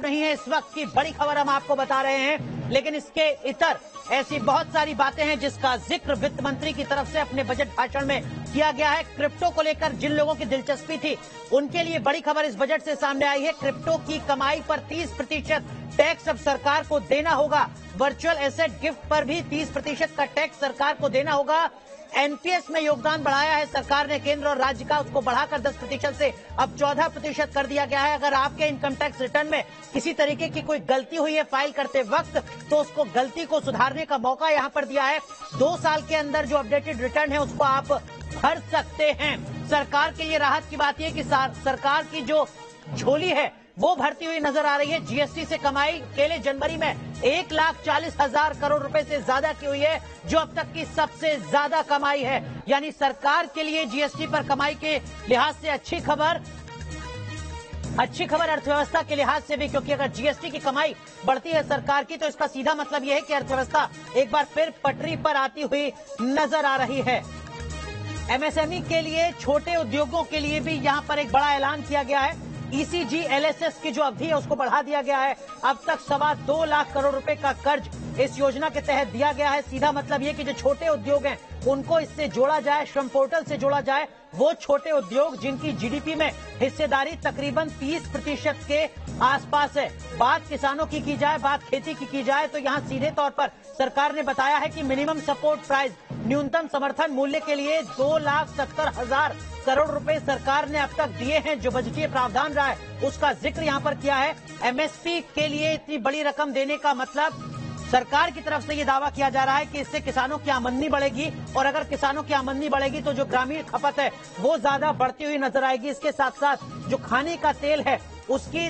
नहीं है इस वक्त की बड़ी खबर हम आपको बता रहे हैं, लेकिन इसके इतर ऐसी बहुत सारी बातें हैं जिसका जिक्र वित्त मंत्री की तरफ से अपने बजट भाषण में किया गया है। क्रिप्टो को लेकर जिन लोगों की दिलचस्पी थी उनके लिए बड़ी खबर इस बजट से सामने आई है। क्रिप्टो की कमाई पर 30% टैक्स अब सरकार को देना होगा। वर्चुअल एसेट गिफ्ट पर भी 30% का टैक्स सरकार को देना होगा। एनपीएस में योगदान बढ़ाया है सरकार ने केंद्र और राज्य का, उसको बढ़ाकर 10% से अब 14% कर दिया गया है। अगर आपके इनकम टैक्स रिटर्न में किसी तरीके की कोई गलती हुई है फाइल करते वक्त, तो उसको गलती को सुधारने का मौका यहां पर दिया है। 2 साल के अंदर जो अपडेटेड रिटर्न है उसको आप भर सकते हैं। सरकार के लिए राहत की बात यह कि सरकार की जो झोली है वो भरती हुई नजर आ रही है। जीएसटी से कमाई अकेले जनवरी में 1,40,000 करोड़ रुपए से ज्यादा की हुई है, जो अब तक की सबसे ज्यादा कमाई है। यानी सरकार के लिए जीएसटी पर कमाई के लिहाज से अच्छी खबर अर्थव्यवस्था के लिहाज से भी, क्योंकि अगर जीएसटी की कमाई बढ़ती है सरकार की तो इसका सीधा मतलब यह है कि अर्थव्यवस्था एक बार फिर पटरी पर आती हुई नजर आ रही है। एमएसएमई के लिए, छोटे उद्योगों के लिए भी यहां पर एक बड़ा ऐलान किया गया है। ईसीजी एलएसएस की जो अवधि है उसको बढ़ा दिया गया है। अब तक 2.25 लाख करोड़ रुपए का कर्ज इस योजना के तहत दिया गया है। सीधा मतलब ये कि जो छोटे उद्योग हैं उनको इससे जोड़ा जाए, श्रम पोर्टल से जोड़ा जाए। वो छोटे उद्योग जिनकी जीडीपी में हिस्सेदारी तकरीबन 30% के आसपास है। बात किसानों की जाए, बात खेती की जाए, तो यहाँ सीधे तौर पर सरकार ने बताया है कि मिनिमम सपोर्ट प्राइस, न्यूनतम समर्थन मूल्य के लिए 2,70,000 करोड़ रुपए सरकार ने अब तक दिए हैं। जो बजटीय प्रावधान रहा है उसका जिक्र यहाँ पर किया है। एमएसपी के लिए इतनी बड़ी रकम देने का मतलब सरकार की तरफ से ये दावा किया जा रहा है कि इससे किसानों की आमदनी बढ़ेगी, और अगर किसानों की आमदनी बढ़ेगी तो जो ग्रामीण खपत है वो ज्यादा बढ़ती हुई नजर आएगी। इसके साथ साथ जो खाने का तेल है उसकी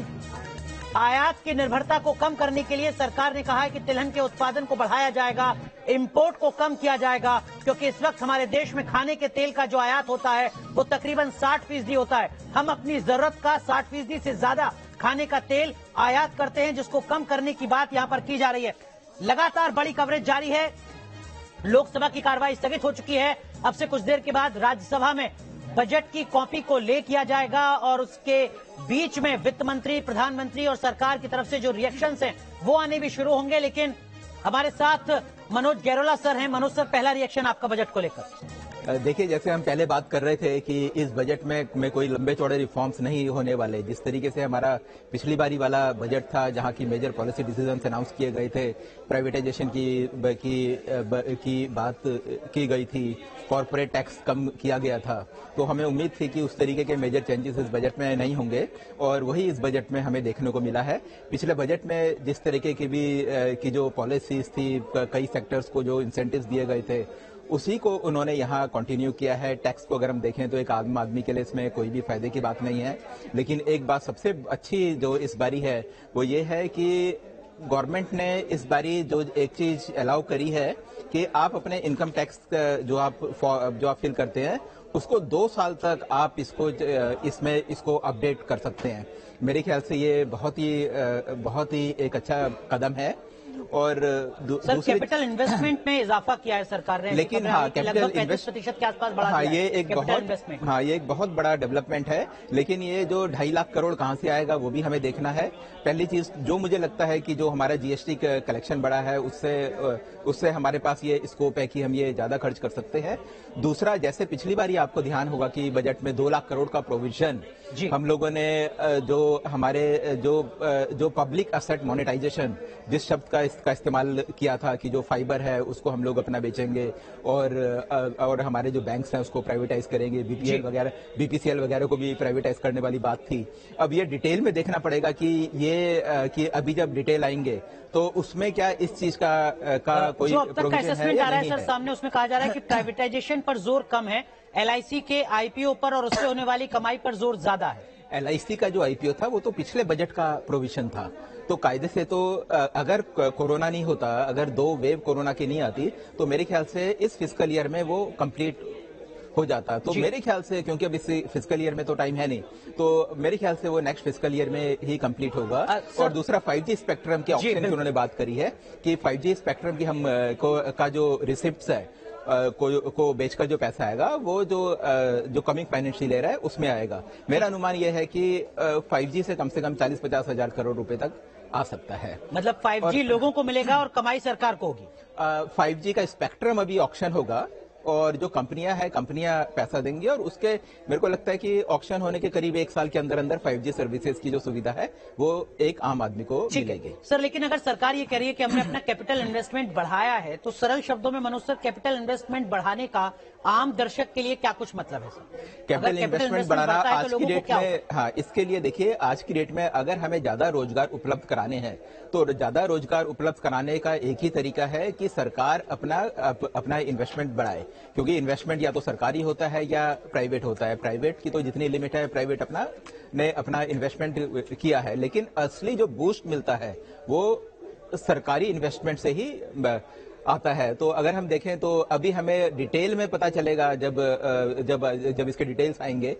आयात की निर्भरता को कम करने के लिए सरकार ने कहा है कि तिलहन के उत्पादन को बढ़ाया जाएगा, इंपोर्ट को कम किया जाएगा, क्योंकि इस वक्त हमारे देश में खाने के तेल का जो आयात होता है वो तकरीबन 60% होता है। हम अपनी जरूरत का 60% से ज्यादा खाने का तेल आयात करते हैं, जिसको कम करने की बात यहाँ पर की जा रही है। लगातार बड़ी कवरेज जारी है। लोकसभा की कार्रवाई स्थगित हो चुकी है। अब से कुछ देर के बाद राज्यसभा में बजट की कॉपी को ले किया जाएगा, और उसके बीच में वित्त मंत्री, प्रधानमंत्री और सरकार की तरफ से जो रिएक्शंस हैं वो आने भी शुरू होंगे। लेकिन हमारे साथ मनोज गैरोला सर हैं। मनोज सर, पहला रिएक्शन आपका बजट को लेकर। देखिए, जैसे हम पहले बात कर रहे थे कि इस बजट में कोई लंबे चौड़े रिफॉर्म्स नहीं होने वाले। जिस तरीके से हमारा पिछली बारी वाला बजट था जहां की मेजर पॉलिसी डिसीजंस अनाउंस किए गए थे, प्राइवेटाइजेशन की बात की गई थी, कॉर्पोरेट टैक्स कम किया गया था, तो हमें उम्मीद थी कि उस तरीके के मेजर चेंजेस इस बजट में नहीं होंगे, और वही इस बजट में हमें देखने को मिला है। पिछले बजट में जिस तरीके की जो पॉलिसीज थी, कई सेक्टर्स को जो इंसेंटिव्स दिए गए थे, उसी को उन्होंने यहाँ कंटिन्यू किया है। टैक्स को अगर हम देखें तो एक आम आदमी के लिए इसमें कोई भी फायदे की बात नहीं है। लेकिन एक बात सबसे अच्छी जो इस बारी है वो ये है कि गवर्नमेंट ने इस बारी जो एक चीज अलाउ करी है कि आप अपने इनकम टैक्स जो आप फिल करते हैं उसको 2 साल तक आप इसको अपडेट कर सकते हैं। मेरे ख्याल से ये बहुत ही एक अच्छा कदम है। और सर, कैपिटल इन्वेस्टमेंट में इजाफा किया है सरकार ने, लेकिन हाँ, कैपिटल 35% के आसपास बढ़ा दिया है। ये एक बहुत बड़ा डेवलपमेंट है। लेकिन ये जो 2.5 लाख करोड़ कहां से आएगा वो भी हमें देखना है। पहली चीज जो मुझे लगता है कि जो हमारा जीएसटी कलेक्शन बढ़ा है उससे हमारे पास ये स्कोप है कि हम ये ज्यादा खर्च कर सकते हैं। दूसरा, जैसे पिछली बार आपको ध्यान होगा कि बजट में 2 लाख करोड़ का प्रोविजन हम लोगों ने जो पब्लिक एसेट मोनेटाइजेशन, जिस शब्द का इस्तेमाल किया था कि जो फाइबर है उसको हम लोग अपना बेचेंगे और हमारे जो बैंक्स हैं उसको प्राइवेटाइज करेंगे, बीपीसीएल वगैरह को भी प्राइवेटाइज करने वाली बात थी। अब ये डिटेल में देखना पड़ेगा कि अभी जब डिटेल आएंगे तो उसमें क्या इस चीज का कोई जो अब तक का प्रोविजन असेसमेंट है आ रहा है या सर सामने, उसमें कहा जा रहा है कि प्राइवेटाइजेशन पर जोर कम है, एलआईसी के आईपीओ पर और उससे होने वाली कमाई पर जोर ज्यादा है। एलआईसी का जो आईपीओ था वो तो पिछले बजट का प्रोविजन था, तो कायदे से तो अगर कोरोना नहीं होता, अगर 2 वेव कोरोना की नहीं आती तो मेरे ख्याल से इस फिस्कल ईयर में वो कंप्लीट हो जाता। तो मेरे ख्याल से, क्योंकि अब इस फिस्कल ईयर में तो टाइम है नहीं, तो मेरे ख्याल से वो नेक्स्ट फिस्कल ईयर में ही कंप्लीट होगा। और दूसरा, 5G स्पेक्ट्रम के ऑप्शन की उन्होंने बात करी है कि 5G स्पेक्ट्रम की का जो रिसिप्ट्स है को बेचकर जो पैसा आएगा वो जो कमिंग फाइनेंशियल ईयर है उसमें आएगा। मेरा अनुमान यह है कि 5G से कम 40-50 हजार करोड़ रुपए तक आ सकता है। मतलब 5G लोगों को मिलेगा और कमाई सरकार को होगी। 5G का स्पेक्ट्रम अभी ऑक्शन होगा और जो कंपनियां पैसा देंगी और उसके मेरे को लगता है कि ऑक्शन होने के करीब 1 साल के अंदर अंदर 5G सर्विसेज की जो सुविधा है वो एक आम आदमी को मिलेगी। सर, लेकिन अगर सरकार ये कह रही है कि हमने अपना कैपिटल इन्वेस्टमेंट बढ़ाया है, तो सरल शब्दों में मनोज सर, कैपिटल इन्वेस्टमेंट बढ़ाने का आम दर्शक के लिए क्या कुछ मतलब है सर? कैपिटल इन्वेस्टमेंट बढ़ाना आज की डेट में, हाँ, इसके लिए देखिए आज की डेट में अगर हमें ज्यादा रोजगार उपलब्ध कराने हैं तो ज्यादा रोजगार उपलब्ध कराने का एक ही तरीका है कि सरकार अपना इन्वेस्टमेंट बढ़ाए, क्योंकि इन्वेस्टमेंट या तो सरकारी होता है या प्राइवेट होता है। प्राइवेट की तो जितनी लिमिट है प्राइवेट अपना इन्वेस्टमेंट किया है, लेकिन असली जो बूस्ट मिलता है वो सरकारी इन्वेस्टमेंट से ही आता है। तो अगर हम देखें तो अभी हमें डिटेल में पता चलेगा जब इसके डिटेल्स आएंगे